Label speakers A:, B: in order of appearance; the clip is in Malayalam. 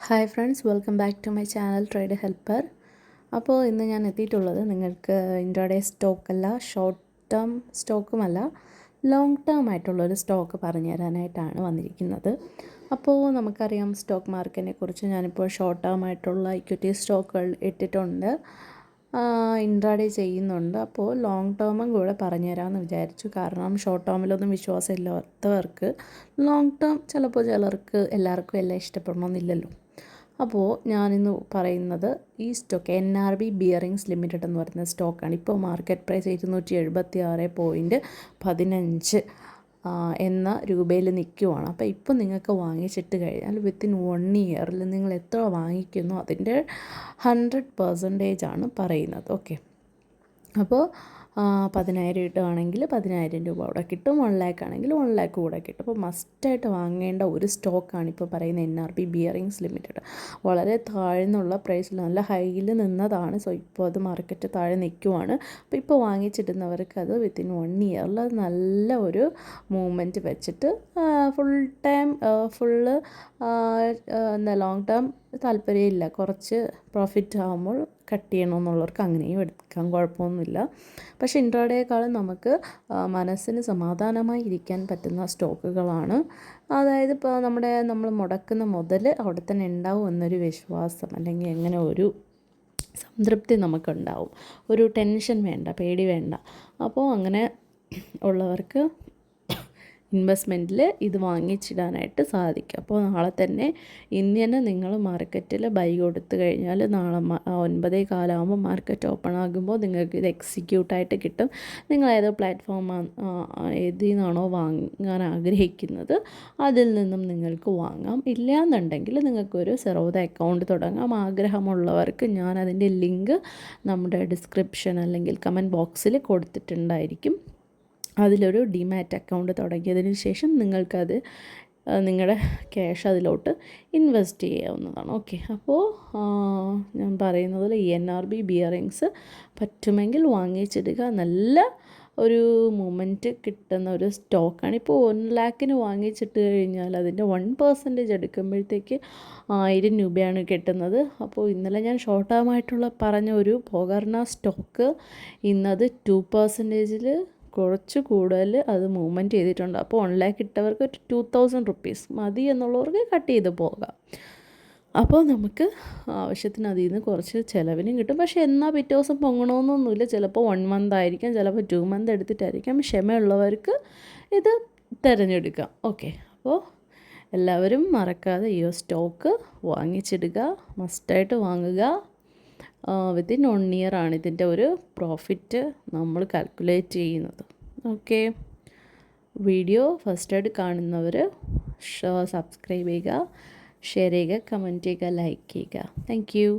A: Hi friends, welcome back to my channel trade helper. അപ്പോൾ ഇന്ന് ഞാൻ എത്തിയിട്ടുള്ളത് നിങ്ങൾക്ക് ഇൻട്രാഡേ സ്റ്റോക്കല്ല, ഷോർട്ട് ടേം സ്റ്റോക്കുമല്ല, ലോങ് ടേം ആയിട്ടുള്ളൊരു സ്റ്റോക്ക് പറഞ്ഞു തരാനായിട്ടാണ് വന്നിരിക്കുന്നത്. അപ്പോൾ നമുക്കറിയാം സ്റ്റോക്ക് മാർക്കറ്റിനെ കുറിച്ച് ഞാനിപ്പോൾ ഷോർട്ട് ടേം ആയിട്ടുള്ള ഇക്വിറ്റി സ്റ്റോക്കുകൾ ഇട്ടിട്ടുണ്ട്, ഇൻട്രാഡേ ചെയ്യുന്നുണ്ട്. അപ്പോൾ ലോങ് ടേമും കൂടെ പറഞ്ഞു തരാമെന്ന് വിചാരിച്ചു. കാരണം ഷോർട്ട് ടേമിലൊന്നും വിശ്വാസമില്ലാത്തവർക്ക് ലോങ് ടേം ചിലപ്പോൾ എല്ലാവർക്കും എല്ലാം ഇഷ്ടപ്പെടണമെന്നില്ലല്ലോ. അപ്പോൾ ഞാനിന്ന് പറയുന്നത് ഈ സ്റ്റോക്ക് NRB ബിയറിങ്സ് ലിമിറ്റഡ് എന്ന് പറയുന്ന സ്റ്റോക്കാണ്. ഇപ്പോൾ മാർക്കറ്റ് പ്രൈസ് 276.15 എന്ന രൂപയിൽ നിൽക്കുവാണ്. അപ്പോൾ ഇപ്പോൾ നിങ്ങൾക്ക് വാങ്ങിച്ചിട്ട് കഴിഞ്ഞാൽ വിത്തിൻ 1 ഇയറിൽ നിങ്ങൾ എത്ര വാങ്ങിക്കുന്നു അതിൻ്റെ 100% പറയുന്നത്. ഓക്കെ, അപ്പോൾ 10,000 ഇടുകയാണെങ്കിൽ 10,000 രൂപ അവിടെ കിട്ടും. 1 ലാക്ക് ആണെങ്കിൽ 1 ലാക്ക് കൂടെ കിട്ടും. അപ്പോൾ മസ്റ്റായിട്ട് വാങ്ങേണ്ട ഒരു സ്റ്റോക്കാണ് ഇപ്പോൾ പറയുന്ന NRB ബിയറിങ്സ് ലിമിറ്റഡ്. വളരെ താഴ്ന്നുള്ള പ്രൈസിൽ നല്ല ഹൈയിൽ നിന്നതാണ്. സോ ഇപ്പോൾ അത് മാർക്കറ്റ് താഴെ നിൽക്കുവാണ്. അപ്പോൾ ഇപ്പോൾ വാങ്ങിച്ചിടുന്നവർക്ക് അത് വിത്തിൻ 1 ഇയറിൽ നല്ല ഒരു മൂവ്മെൻറ്റ് വെച്ചിട്ട് ലോങ് ടേം താല്പര്യമില്ല, കുറച്ച് പ്രോഫിറ്റ് ആകുമ്പോൾ കട്ട് ചെയ്യണമെന്നുള്ളവർക്ക് അങ്ങനെയും എടുക്കാൻ കുഴപ്പമൊന്നുമില്ല. പക്ഷേ ഇൻട്രാഡേക്കാളും നമുക്ക് മനസ്സിന് സമാധാനമായി ഇരിക്കാൻ പറ്റുന്ന സ്റ്റോക്കുകളാണ്. അതായത് ഇപ്പോൾ നമ്മൾ മുടക്കുന്ന മുതൽ അവിടെ തന്നെ ഉണ്ടാവും എന്നൊരു വിശ്വാസം, അല്ലെങ്കിൽ എങ്ങനെ ഒരു സംതൃപ്തി നമുക്കുണ്ടാവും. ഒരു ടെൻഷൻ വേണ്ട, പേടി വേണ്ട. അപ്പോൾ അങ്ങനെ ഉള്ളവർക്ക് ഇൻവെസ്റ്റ്മെൻറ്റിൽ ഇത് വാങ്ങിച്ചിടാനായിട്ട് സാധിക്കും. അപ്പോൾ നാളെ തന്നെ ഇന്ന് നിങ്ങൾ മാർക്കറ്റിൽ ബൈ കൊടുത്തു കഴിഞ്ഞാൽ നാളെ 9:15 ആകുമ്പോൾ മാർക്കറ്റ് ഓപ്പൺ ആകുമ്പോൾ നിങ്ങൾക്ക് ഇത് എക്സിക്യൂട്ടായിട്ട് കിട്ടും. നിങ്ങൾ ഏതോ പ്ലാറ്റ്ഫോം ഏതിൽ നിന്നാണോ വാങ്ങാൻ ആഗ്രഹിക്കുന്നത് അതിൽ നിന്നും നിങ്ങൾക്ക് വാങ്ങാം. ഇല്ലയെന്നുണ്ടെങ്കിൽ നിങ്ങൾക്കൊരു സെറോദ അക്കൗണ്ട് തുടങ്ങാം. ആഗ്രഹമുള്ളവർക്ക് ഞാൻ അതിൻ്റെ ലിങ്ക് നമ്മുടെ ഡിസ്ക്രിപ്ഷൻ അല്ലെങ്കിൽ കമൻറ്റ് ബോക്സിൽ കൊടുത്തിട്ടുണ്ടായിരിക്കും. അതിലൊരു ഡിമാറ്റ് അക്കൗണ്ട് തുടങ്ങിയതിന് ശേഷം നിങ്ങൾക്കത് നിങ്ങളുടെ ക്യാഷ് അതിലോട്ട് ഇൻവെസ്റ്റ് ചെയ്യാവുന്നതാണ്. ഓക്കെ, അപ്പോൾ ഞാൻ പറയുന്നതിൽ NRB ബിയറിങ്സ് പറ്റുമെങ്കിൽ വാങ്ങിച്ചിടുക. നല്ല ഒരു മൂമെൻറ്റ് കിട്ടുന്ന ഒരു സ്റ്റോക്കാണ്. ഇപ്പോൾ 1 ലാക്കിന് വാങ്ങിച്ചിട്ട് കഴിഞ്ഞാൽ അതിൻ്റെ 1% എടുക്കുമ്പോഴത്തേക്ക് 1000 രൂപയാണ് കിട്ടുന്നത്. അപ്പോൾ ഇന്നലെ ഞാൻ ഷോർട്ട് ടേം ആയിട്ടുള്ള പറഞ്ഞ ഒരു പോകർണ സ്റ്റോക്ക് ഇന്നത് 2%-ൽ കുറച്ച് കൂടുതൽ അത് മൂവ്മെൻറ്റ് ചെയ്തിട്ടുണ്ട്. അപ്പോൾ 1 ലാക്ക് ഇട്ടവർക്ക് 2,000 റുപ്പീസ് മതി എന്നുള്ളവർക്ക് കട്ട് ചെയ്ത് പോകാം. അപ്പോൾ നമുക്ക് ആവശ്യത്തിന് അതിൽ നിന്ന് കുറച്ച് ചിലവിനും കിട്ടും. പക്ഷേ എന്നാൽ പിറ്റേ ദിവസം പൊങ്ങണമെന്നൊന്നുമില്ല. ചിലപ്പോൾ 1 മന്ത് ആയിരിക്കാം, ചിലപ്പോൾ 2 മന്ത് എടുത്തിട്ടായിരിക്കാം. ക്ഷമയുള്ളവർക്ക് ഇത് തിരഞ്ഞെടുക്കാം. ഓക്കെ, അപ്പോൾ എല്ലാവരും മറക്കാതെ ഈ സ്റ്റോക്ക് വാങ്ങിച്ചിടുക, മസ്റ്റായിട്ട് വാങ്ങുക. വിത്തിൻ 1 ഇയർ ആണ് ഇതിൻ്റെ ഒരു പ്രോഫിറ്റ് നമ്മൾ കാൽക്കുലേറ്റ് ചെയ്യുന്നത്. ഓക്കെ, വീഡിയോ ഫസ്റ്റായിട്ട് കാണുന്നവർ സബ്സ്ക്രൈബ് ചെയ്യുക, ഷെയർ ചെയ്യുക, കമൻറ്റ് ചെയ്യുക, ലൈക്ക് ചെയ്യുക. Thank you.